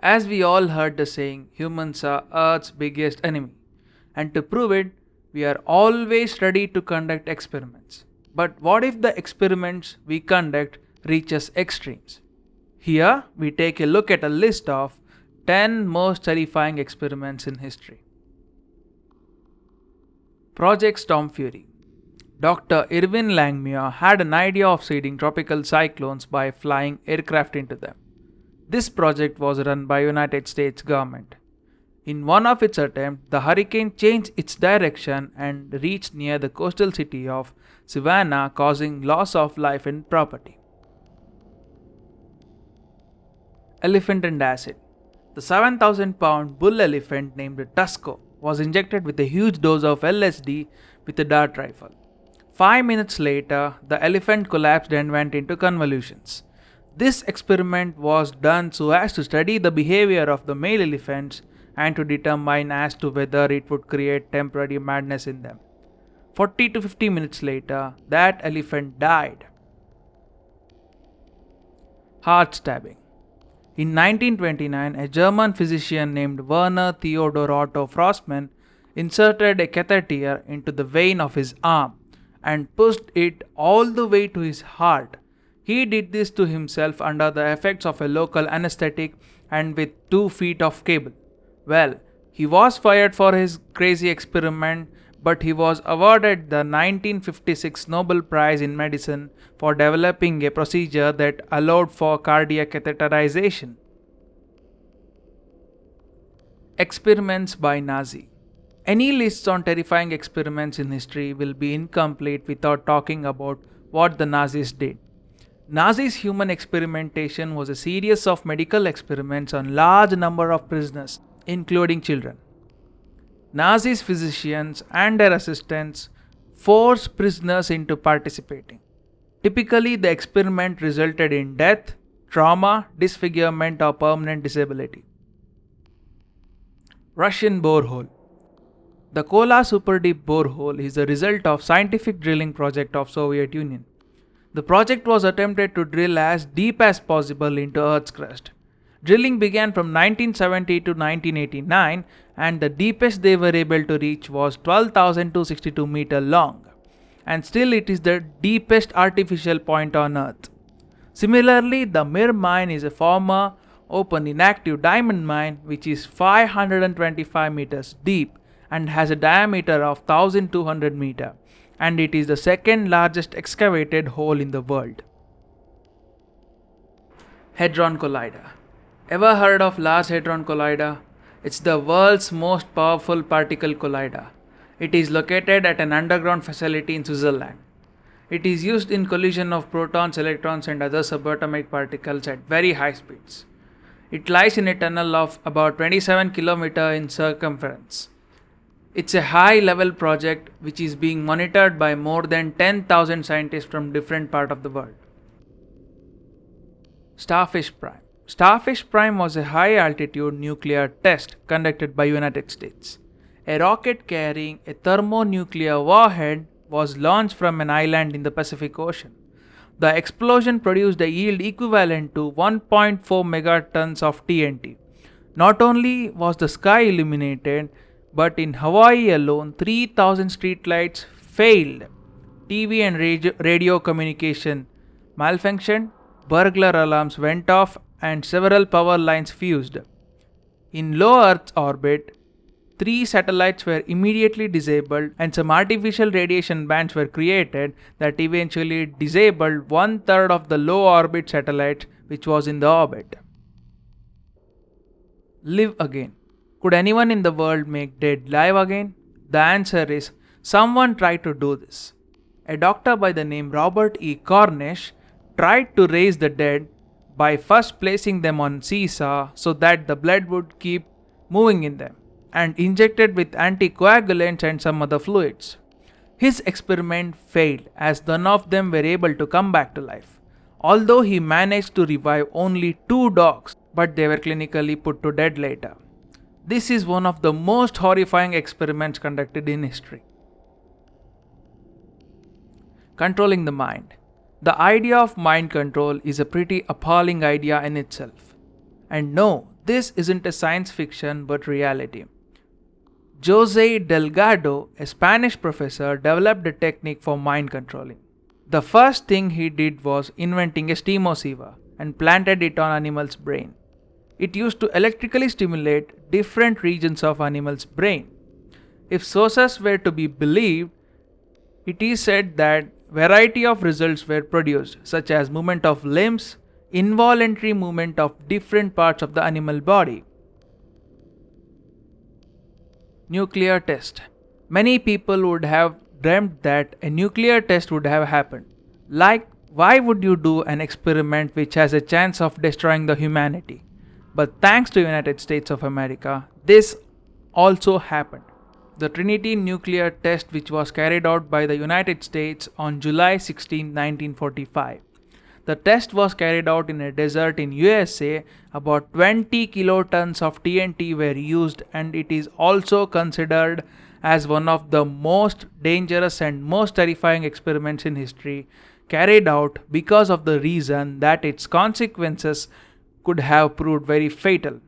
As we all heard the saying, humans are Earth's biggest enemy. And to prove it, we are always ready to conduct experiments. But what if the experiments we conduct reaches extremes? Here, we take a look at a list of 10 most terrifying experiments in history. Project Stormfury. Dr.Irwin Langmuir had an idea of seeding tropical cyclones by flying aircraft into them. This project was run by United States government. In one of its attempts, the hurricane changed its direction and reached near the coastal city of Savannah, causing loss of life and property. Elephant and acid. The 7,000-pound bull elephant named Tusco was injected with a huge dose of LSD with a dart rifle. 5 minutes later, the elephant collapsed and went into convulsions. This experiment was done so as to study the behavior of the male elephants and to determine as to whether it would create temporary madness in them. 40 to 50 minutes later, that elephant died. Heart stabbing. In 1929, a German physician named Werner Theodor Otto Frostmann inserted a catheter into the vein of his arm and pushed it all the way to his heart. He did this to himself under the effects of a local anesthetic and with 2 feet of cable. Well, he was fired for his crazy experiment, but he was awarded the 1956 Nobel Prize in Medicine for developing a procedure that allowed for cardiac catheterization. Experiments by Nazi. Any lists on terrifying experiments in history will be incomplete without talking about what the Nazis did. Nazis' human experimentation was a series of medical experiments on large number of prisoners, including children. Nazis' physicians and their assistants forced prisoners into participating. Typically, the experiment resulted in death, trauma, disfigurement, or permanent disability. Russian borehole. The Kola Superdeep borehole is the result of scientific drilling project of Soviet Union. The project was attempted to drill as deep as possible into Earth's crust. Drilling began from 1970 to 1989 and the deepest they were able to reach was 12,262 meters long. And still it is the deepest artificial point on Earth. Similarly, the Mir mine is a former open inactive diamond mine which is 525 meters deep and has a diameter of 1,200 meters. And it is the second largest excavated hole in the world. Hadron Collider. Ever heard of Large Hadron Collider? It's the world's most powerful particle collider. It is located at an underground facility in Switzerland. It is used in collision of protons, electrons and other subatomic particles at very high speeds. It lies in a tunnel of about 27 km in circumference. It's a high-level project which is being monitored by more than 10,000 scientists from different parts of the world. Starfish Prime. Starfish Prime was a high-altitude nuclear test conducted by United States. A rocket carrying a thermonuclear warhead was launched from an island in the Pacific Ocean. The explosion produced a yield equivalent to 1.4 megatons of TNT. Not only was the sky illuminated, but in Hawaii alone, 3,000 streetlights failed. TV and radio communication malfunctioned, burglar alarms went off, and several power lines fused. In low Earth orbit, 3 satellites were immediately disabled, and some artificial radiation bands were created that eventually disabled 1/3 of the low orbit satellite which was in the orbit. Live again. Could anyone in the world make dead live again? The answer is someone tried to do this. A doctor by the name Robert E. Cornish tried to raise the dead by first placing them on seesaw so that the blood would keep moving in them and injected with anticoagulants and some other fluids. His experiment failed as none of them were able to come back to life. Although he managed to revive only 2 dogs, but they were clinically put to death later. This is one of the most horrifying experiments conducted in history. Controlling the mind. The idea of mind control is a pretty appalling idea in itself. And no, this isn't a science fiction but reality. Jose Delgado, a Spanish professor, developed a technique for mind controlling. The first thing he did was inventing a stemosiva and planted it on animals' brain. It used to electrically stimulate different regions of animals' brain. If sources were to be believed, it is said that variety of results were produced, such as movement of limbs, involuntary movement of different parts of the animal body. Nuclear test. Many people would have dreamt that a nuclear test would have happened. Like, why would you do an experiment which has a chance of destroying the humanity? But thanks to United States of America, this also happened. The Trinity nuclear test, which was carried out by the United States on July 16, 1945. The test was carried out in a desert in USA. About 20 kilotons of TNT were used, and it is also considered as one of the most dangerous and most terrifying experiments in history carried out because of the reason that its consequences could have proved very fatal.